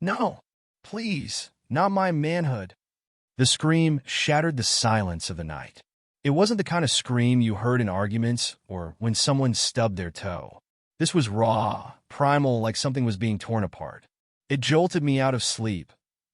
No, please, not my manhood. The scream shattered the silence of the night. It wasn't the kind of scream you heard in arguments or when someone stubbed their toe. This was raw, primal, like something was being torn apart. It jolted me out of sleep,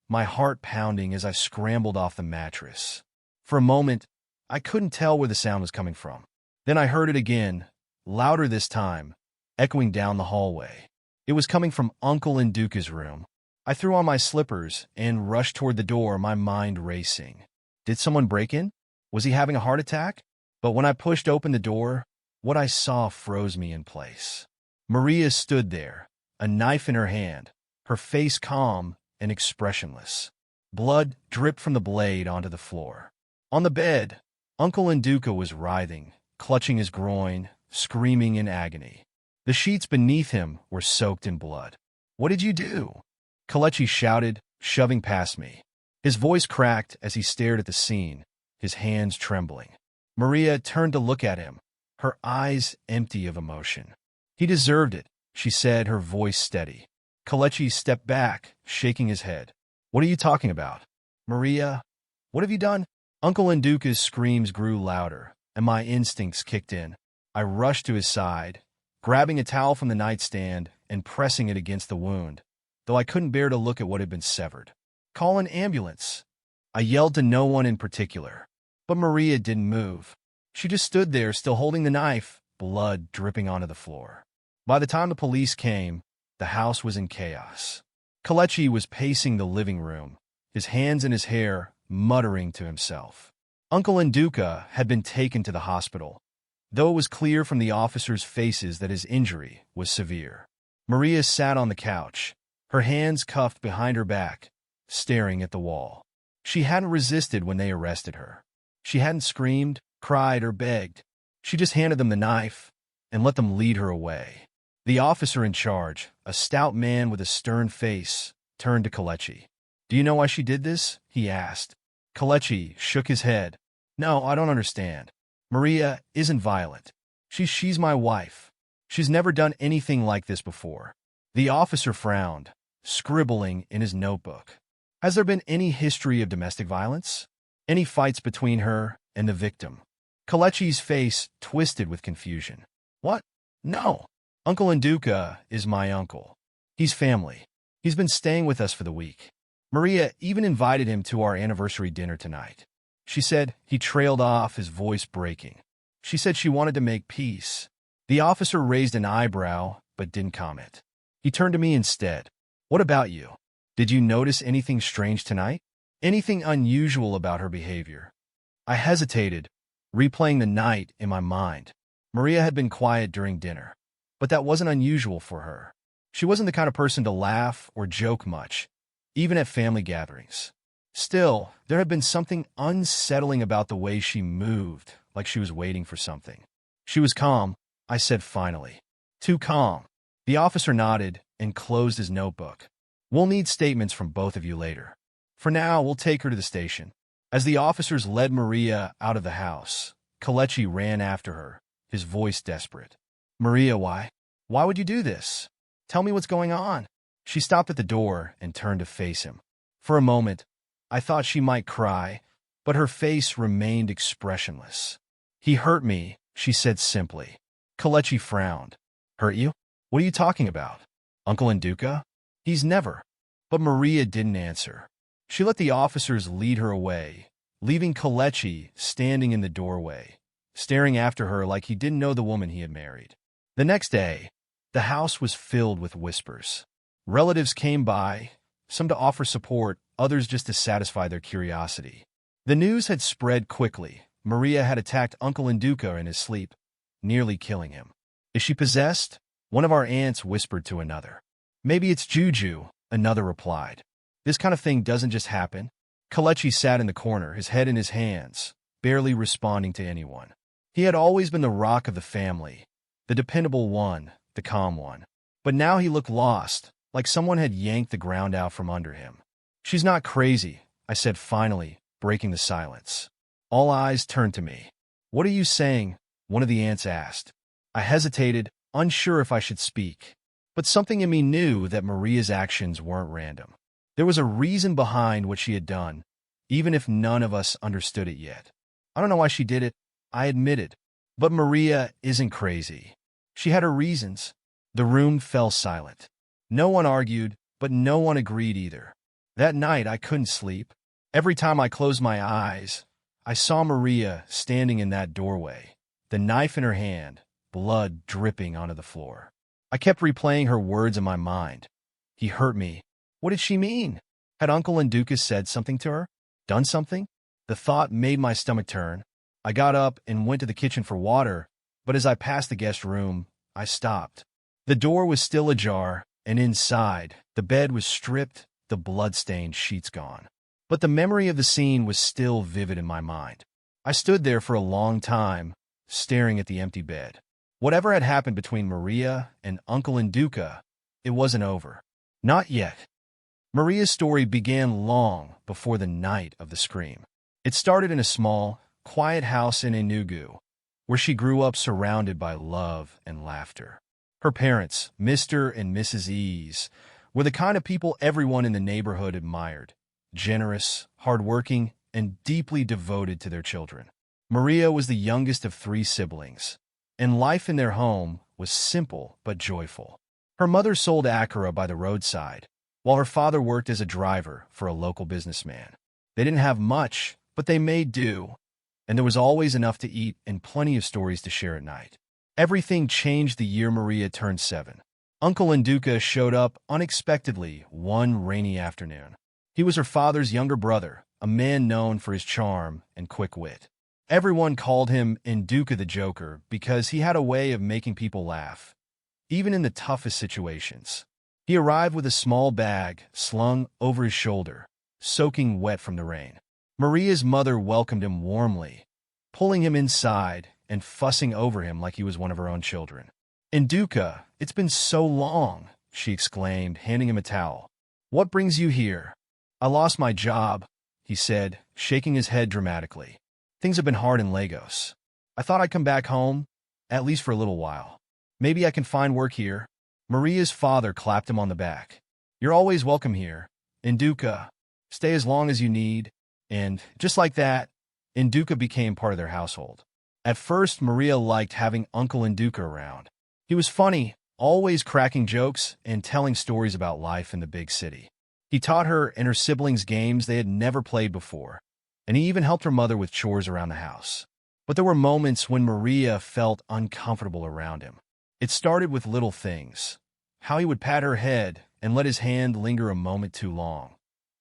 my heart pounding as I scrambled off the mattress. For a moment, I couldn't tell where the sound was coming from. Then I heard it again, louder this time, echoing down the hallway. It was coming from Uncle Nduka's room. I threw on my slippers and rushed toward the door, my mind racing. Did someone break in? Was he having a heart attack? But when I pushed open the door, what I saw froze me in place. Maria stood there, a knife in her hand, her face calm and expressionless. Blood dripped from the blade onto the floor. On the bed, Uncle Nduka was writhing, clutching his groin, screaming in agony. The sheets beneath him were soaked in blood. "What did you do?" Kelechi shouted, shoving past me. His voice cracked as he stared at the scene, his hands trembling. Maria turned to look at him, her eyes empty of emotion. "He deserved it," she said, her voice steady. Kelechi stepped back, shaking his head. "What are you talking about? Maria, what have you done?" Uncle Nduka's screams grew louder, and my instincts kicked in. I rushed to his side, grabbing a towel from the nightstand and pressing it against the wound, though I couldn't bear to look at what had been severed. "Call an ambulance." I yelled to no one in particular, but Maria didn't move. She just stood there, still holding the knife, blood dripping onto the floor. By the time the police came, the house was in chaos. Kelechi was pacing the living room, his hands in his hair, muttering to himself. Uncle Nduka had been taken to the hospital, though it was clear from the officers' faces that his injury was severe. Maria sat on the couch, her hands cuffed behind her back, staring at the wall. She hadn't resisted when they arrested her. She hadn't screamed, cried, or begged. She just handed them the knife and let them lead her away. The officer in charge, a stout man with a stern face, turned to Kelechi. "Do you know why she did this?" he asked. Kelechi shook his head. "No, I don't understand. Maria isn't violent. She's my wife. She's never done anything like this before." The officer frowned, scribbling in his notebook. "Has there been any history of domestic violence? Any fights between her and the victim?" Kelechi's face twisted with confusion. "What? No. Uncle Nduka is my uncle. He's family. He's been staying with us for the week. Maria even invited him to our anniversary dinner tonight." She said. He trailed off, his voice breaking. "She said she wanted to make peace." The officer raised an eyebrow, but didn't comment. He turned to me instead. "What about you? Did you notice anything strange tonight? Anything unusual about her behavior?" I hesitated, replaying the night in my mind. Maria had been quiet during dinner, but that wasn't unusual for her. She wasn't the kind of person to laugh or joke much, even at family gatherings. Still, there had been something unsettling about the way she moved, like she was waiting for something. "She was calm," I said finally. "Too calm." The officer nodded and closed his notebook. "We'll need statements from both of you later. For now, we'll take her to the station." As the officers led Maria out of the house, Kelechi ran after her, his voice desperate. "Maria, why? Why would you do this? Tell me what's going on." She stopped at the door and turned to face him. For a moment, I thought she might cry, but her face remained expressionless. "He hurt me," she said simply. Kelechi frowned. "Hurt you? What are you talking about? Uncle Nduka? He's never." But Maria didn't answer. She let the officers lead her away, leaving Kelechi standing in the doorway, staring after her like he didn't know the woman he had married. The next day, the house was filled with whispers. Relatives came by, some to offer support, others just to satisfy their curiosity. The news had spread quickly. Maria had attacked Uncle Nduka in his sleep, nearly killing him. "Is she possessed?" one of our aunts whispered to another. "Maybe it's juju," another replied. "This kind of thing doesn't just happen." Kelechi sat in the corner, his head in his hands, barely responding to anyone. He had always been the rock of the family, the dependable one, the calm one. But now he looked lost, like someone had yanked the ground out from under him. "She's not crazy," I said finally, breaking the silence. All eyes turned to me. "What are you saying?" one of the aunts asked. I hesitated, unsure if I should speak. But something in me knew that Maria's actions weren't random. There was a reason behind what she had done, even if none of us understood it yet. I don't know why she did it, I admitted. But Maria isn't crazy. She had her reasons. The room fell silent. No one argued, but no one agreed either. That night, I couldn't sleep. Every time I closed my eyes, I saw Maria standing in that doorway, the knife in her hand, blood dripping onto the floor. I kept replaying her words in my mind. He hurt me. What did she mean? Had Uncle Nduka said something to her? Done something? The thought made my stomach turn. I got up and went to the kitchen for water, but as I passed the guest room, I stopped. The door was still ajar, and inside, the bed was stripped, the blood-stained sheets gone. But the memory of the scene was still vivid in my mind. I stood there for a long time, staring at the empty bed. Whatever had happened between Maria and Uncle Nduka, it wasn't over. Not yet. Maria's story began long before the night of the scream. It started in a small, quiet house in Enugu, where she grew up surrounded by love and laughter. Her parents, Mr. and Mrs. Ease, were the kind of people everyone in the neighborhood admired, generous, hardworking, and deeply devoted to their children. Maria was the youngest of 3 siblings, and life in their home was simple but joyful. Her mother sold akara by the roadside, while her father worked as a driver for a local businessman. They didn't have much, but they made do, and there was always enough to eat and plenty of stories to share at night. Everything changed the year Maria turned 7. Uncle Nduka showed up unexpectedly one rainy afternoon. He was her father's younger brother, a man known for his charm and quick wit. Everyone called him Nduka the Joker because he had a way of making people laugh, even in the toughest situations. He arrived with a small bag slung over his shoulder, soaking wet from the rain. Maria's mother welcomed him warmly, pulling him inside and fussing over him like he was one of her own children. "Nduka, it's been so long," she exclaimed, handing him a towel. "What brings you here?" "I lost my job," he said, shaking his head dramatically. "Things have been hard in Lagos. I thought I'd come back home, at least for a little while. Maybe I can find work here." Maria's father clapped him on the back. "You're always welcome here. Nduka, stay as long as you need." And, just like that, Nduka became part of their household. At first, Maria liked having Uncle Nduka around. He was funny, always cracking jokes and telling stories about life in the big city. He taught her and her siblings games they had never played before, and he even helped her mother with chores around the house. But there were moments when Maria felt uncomfortable around him. It started with little things, how he would pat her head and let his hand linger a moment too long,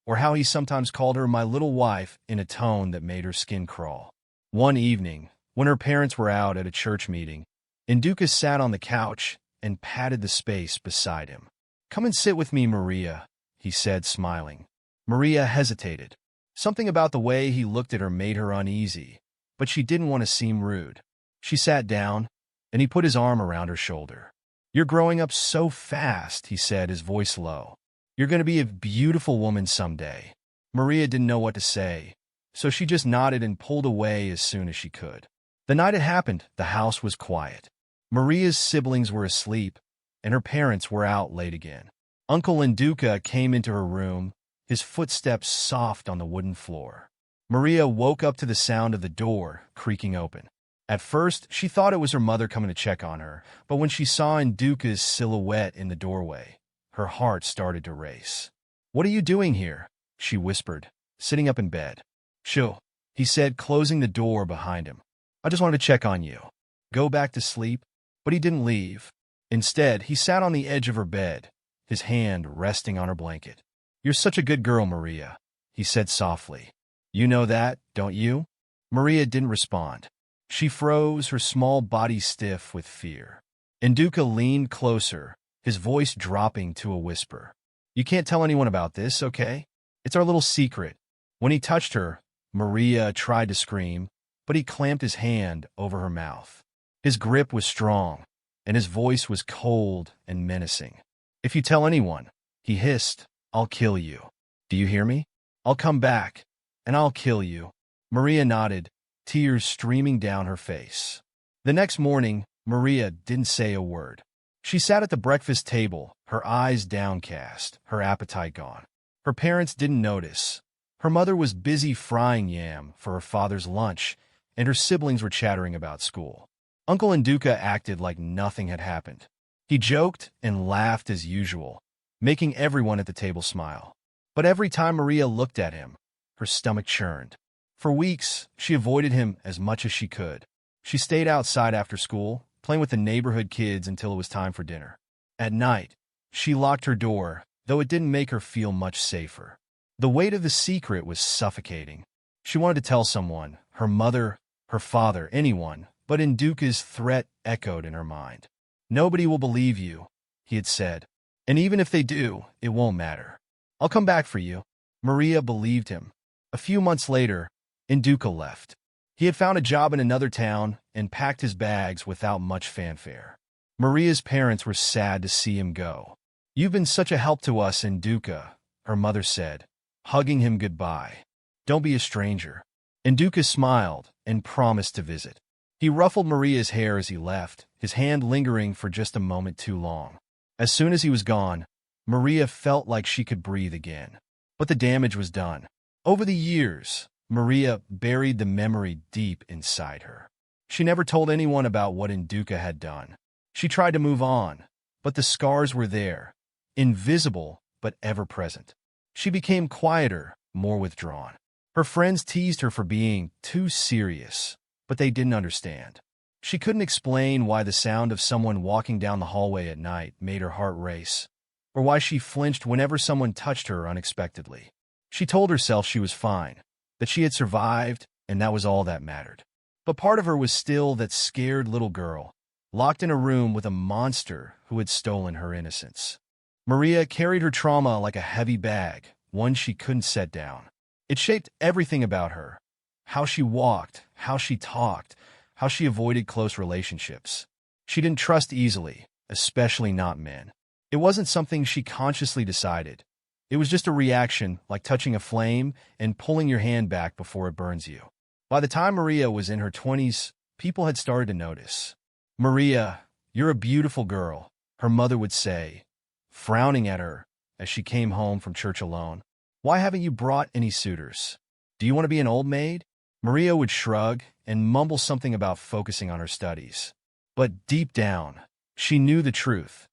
or how he sometimes called her my little wife in a tone that made her skin crawl. One evening, when her parents were out at a church meeting, Nduka sat on the couch and patted the space beside him. "Come and sit with me, Maria," he said, smiling. Maria hesitated. Something about the way he looked at her made her uneasy, but she didn't want to seem rude. She sat down, and he put his arm around her shoulder. "You're growing up so fast," he said, his voice low. "You're going to be a beautiful woman someday." Maria didn't know what to say, so she just nodded and pulled away as soon as she could. The night it happened, the house was quiet. Maria's siblings were asleep, and her parents were out late again. Uncle Nduka came into her room, his footsteps soft on the wooden floor. Maria woke up to the sound of the door creaking open. At first, she thought it was her mother coming to check on her, but when she saw Nduka's silhouette in the doorway, her heart started to race. "What are you doing here?" she whispered, sitting up in bed. "Shoo," he said, closing the door behind him. "I just wanted to check on you. Go back to sleep." But he didn't leave. Instead, he sat on the edge of her bed, his hand resting on her blanket. "You're such a good girl, Maria," he said softly. "You know that, don't you?" Maria didn't respond. She froze, her small body stiff with fear. Nduka leaned closer, his voice dropping to a whisper. "You can't tell anyone about this, okay? It's our little secret." When he touched her, Maria tried to scream, but he clamped his hand over her mouth. His grip was strong, and his voice was cold and menacing. "If you tell anyone," he hissed, "I'll kill you. Do you hear me? I'll come back, and I'll kill you." Maria nodded, tears streaming down her face. The next morning, Maria didn't say a word. She sat at the breakfast table, her eyes downcast, her appetite gone. Her parents didn't notice. Her mother was busy frying yam for her father's lunch, and her siblings were chattering about school. Uncle Nduka acted like nothing had happened. He joked and laughed as usual, making everyone at the table smile. But every time Maria looked at him, her stomach churned. For weeks, she avoided him as much as she could. She stayed outside after school, playing with the neighborhood kids until it was time for dinner. At night, she locked her door, though it didn't make her feel much safer. The weight of the secret was suffocating. She wanted to tell someone, her mother, her father, anyone, but Nduka's threat echoed in her mind. "Nobody will believe you," he had said. "And even if they do, it won't matter. I'll come back for you." Maria believed him. A few months later, Nduka left. He had found a job in another town and packed his bags without much fanfare. Maria's parents were sad to see him go. "You've been such a help to us, Nduka," her mother said, hugging him goodbye. "Don't be a stranger." Nduka smiled and promised to visit. He ruffled Maria's hair as he left, his hand lingering for just a moment too long. As soon as he was gone, Maria felt like she could breathe again. But the damage was done. Over the years, Maria buried the memory deep inside her. She never told anyone about what Nduka had done. She tried to move on, but the scars were there, invisible but ever-present. She became quieter, more withdrawn. Her friends teased her for being too serious, but they didn't understand. She couldn't explain why the sound of someone walking down the hallway at night made her heart race, or why she flinched whenever someone touched her unexpectedly. She told herself she was fine, that she had survived, and that was all that mattered. But part of her was still that scared little girl, locked in a room with a monster who had stolen her innocence. Maria carried her trauma like a heavy bag, one she couldn't set down. It shaped everything about her: how she walked, how she talked, how she avoided close relationships. She didn't trust easily, especially not men. It wasn't something she consciously decided. It was just a reaction, like touching a flame and pulling your hand back before it burns you. By the time Maria was in her 20s, people had started to notice. "Maria, you're a beautiful girl," her mother would say, frowning at her as she came home from church alone. "Why haven't you brought any suitors? Do you want to be an old maid?" Maria would shrug and mumble something about focusing on her studies. But deep down, she knew the truth.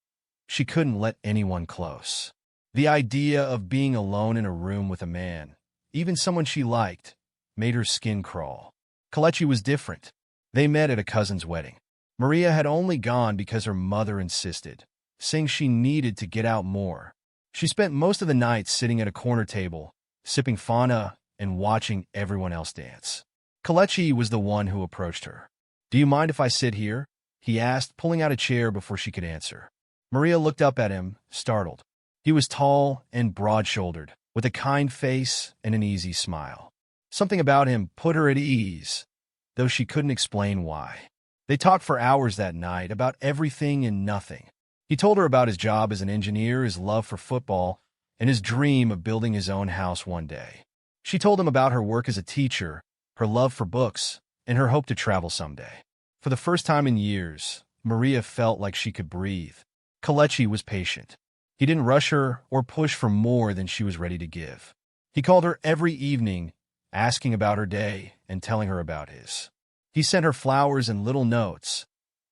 She couldn't let anyone close. The idea of being alone in a room with a man, even someone she liked, made her skin crawl. Kelechi was different. They met at a cousin's wedding. Maria had only gone because her mother insisted, saying she needed to get out more. She spent most of the night sitting at a corner table, sipping Fanta and watching everyone else dance. Kelechi was the one who approached her. "Do you mind if I sit here?" he asked, pulling out a chair before she could answer. Maria looked up at him, startled. He was tall and broad-shouldered, with a kind face and an easy smile. Something about him put her at ease, though she couldn't explain why. They talked for hours that night about everything and nothing. He told her about his job as an engineer, his love for football, and his dream of building his own house one day. She told him about her work as a teacher, her love for books, and her hope to travel someday. For the first time in years, Maria felt like she could breathe. Kelechi was patient. He didn't rush her or push for more than she was ready to give. He called her every evening, asking about her day and telling her about his. He sent her flowers and little notes,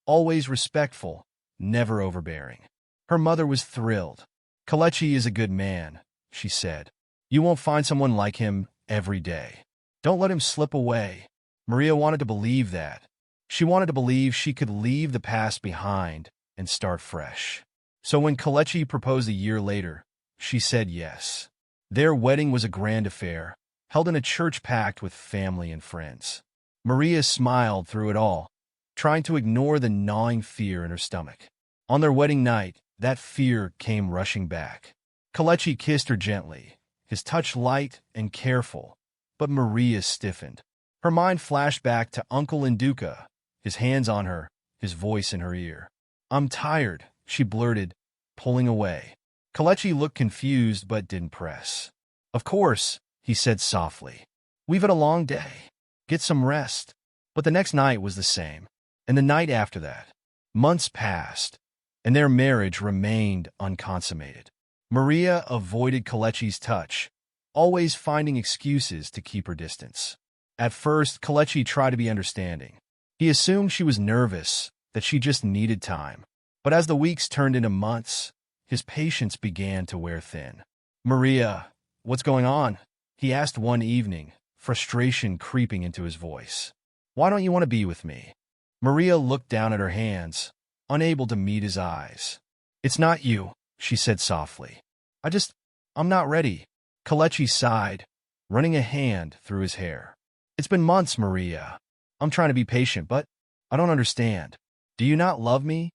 always respectful, never overbearing. Her mother was thrilled. "Kelechi is a good man," she said. "You won't find someone like him every day. Don't let him slip away." Maria wanted to believe that. She wanted to believe she could leave the past behind and start fresh. So when Kelechi proposed a year later, she said yes. Their wedding was a grand affair, held in a church packed with family and friends. Maria smiled through it all, trying to ignore the gnawing fear in her stomach. On their wedding night, that fear came rushing back. Kelechi kissed her gently, his touch light and careful, but Maria stiffened. Her mind flashed back to Uncle Nduka, his hands on her, his voice in her ear. "I'm tired," she blurted, pulling away. Kelechi looked confused but didn't press. "Of course," he said softly. "We've had a long day. Get some rest." But the next night was the same, and the night after that. Months passed. and their marriage remained unconsummated. Maria avoided Kalechi's touch, always finding excuses to keep her distance. At first, Kalechi tried to be understanding. He assumed she was nervous, that she just needed time. But as the weeks turned into months, his patience began to wear thin. "Maria, what's going on?" he asked one evening, frustration creeping into his voice. "Why don't you want to be with me?" Maria looked down at her hands, unable to meet his eyes. "It's not you," she said softly. I'm not ready." Kalechi sighed, running a hand through his hair. "It's been months, Maria. I'm trying to be patient, but I don't understand. Do you not love me?"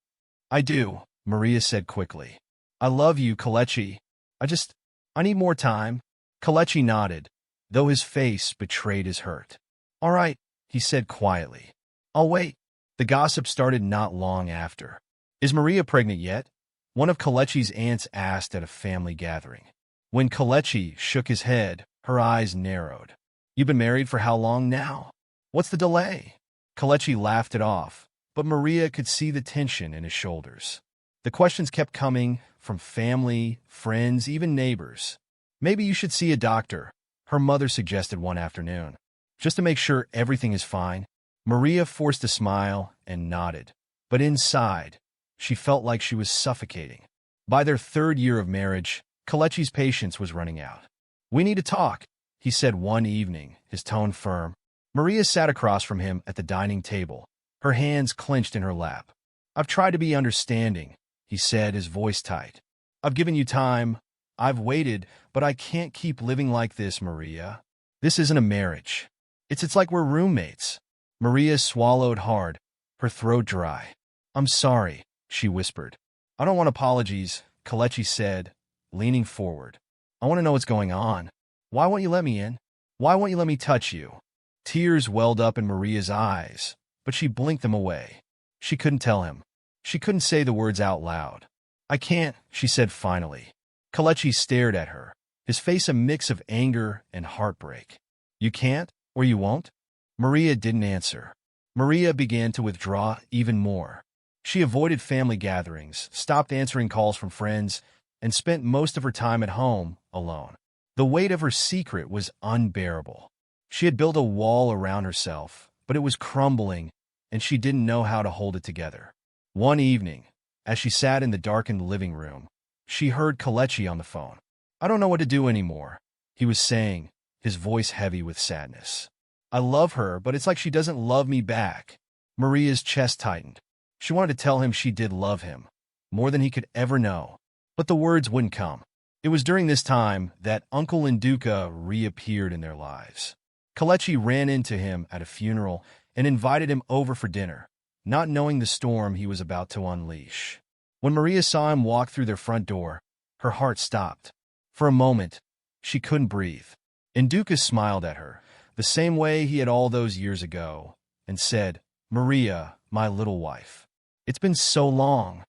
"I do," Maria said quickly. "I love you, Kalechi. I need more time." Kalechi nodded, though his face betrayed his hurt. "All right," he said quietly. "I'll wait." The gossip started not long after. "Is Maria pregnant yet?" one of Kalechi's aunts asked at a family gathering. When Kalechi shook his head, her eyes narrowed. "You've been married for how long now? What's the delay?" Kalechi laughed it off, but Maria could see the tension in his shoulders. The questions kept coming from family, friends, even neighbors. "Maybe you should see a doctor," her mother suggested one afternoon, "just to make sure everything is fine." Maria forced a smile and nodded, but inside, she felt like she was suffocating. By their third year of marriage, Kalechi's patience was running out. "We need to talk," he said one evening, his tone firm. Maria sat across from him at the dining table, her hands clenched in her lap. "I've tried to be understanding," he said, his voice tight. "I've given you time. I've waited, but I can't keep living like this, Maria. This isn't a marriage. It's like we're roommates." Maria swallowed hard, her throat dry. "I'm sorry," she whispered. "I don't want apologies," Kalechi said, leaning forward. "I want to know what's going on. Why won't you let me in? Why won't you let me touch you?" Tears welled up in Maria's eyes, but she blinked them away. She couldn't tell him. She couldn't say the words out loud. "I can't," she said finally. Kalechi stared at her, his face a mix of anger and heartbreak. "You can't, or you won't?" Maria didn't answer. Maria began to withdraw even more. She avoided family gatherings, stopped answering calls from friends, and spent most of her time at home, alone. The weight of her secret was unbearable. She had built a wall around herself, but it was crumbling, and she didn't know how to hold it together. One evening, as she sat in the darkened living room, she heard Kalechi on the phone. "I don't know what to do anymore," he was saying, his voice heavy with sadness. "I love her, but it's like she doesn't love me back." Maria's chest tightened. She wanted to tell him she did love him, more than he could ever know, but the words wouldn't come. It was during this time that Uncle Nduka reappeared in their lives. Kalechi ran into him at a funeral and invited him over for dinner, not knowing the storm he was about to unleash. When Maria saw him walk through their front door, her heart stopped. For a moment, she couldn't breathe. Nduka smiled at her, the same way he had all those years ago, and said, "Maria, my little wife. It's been so long."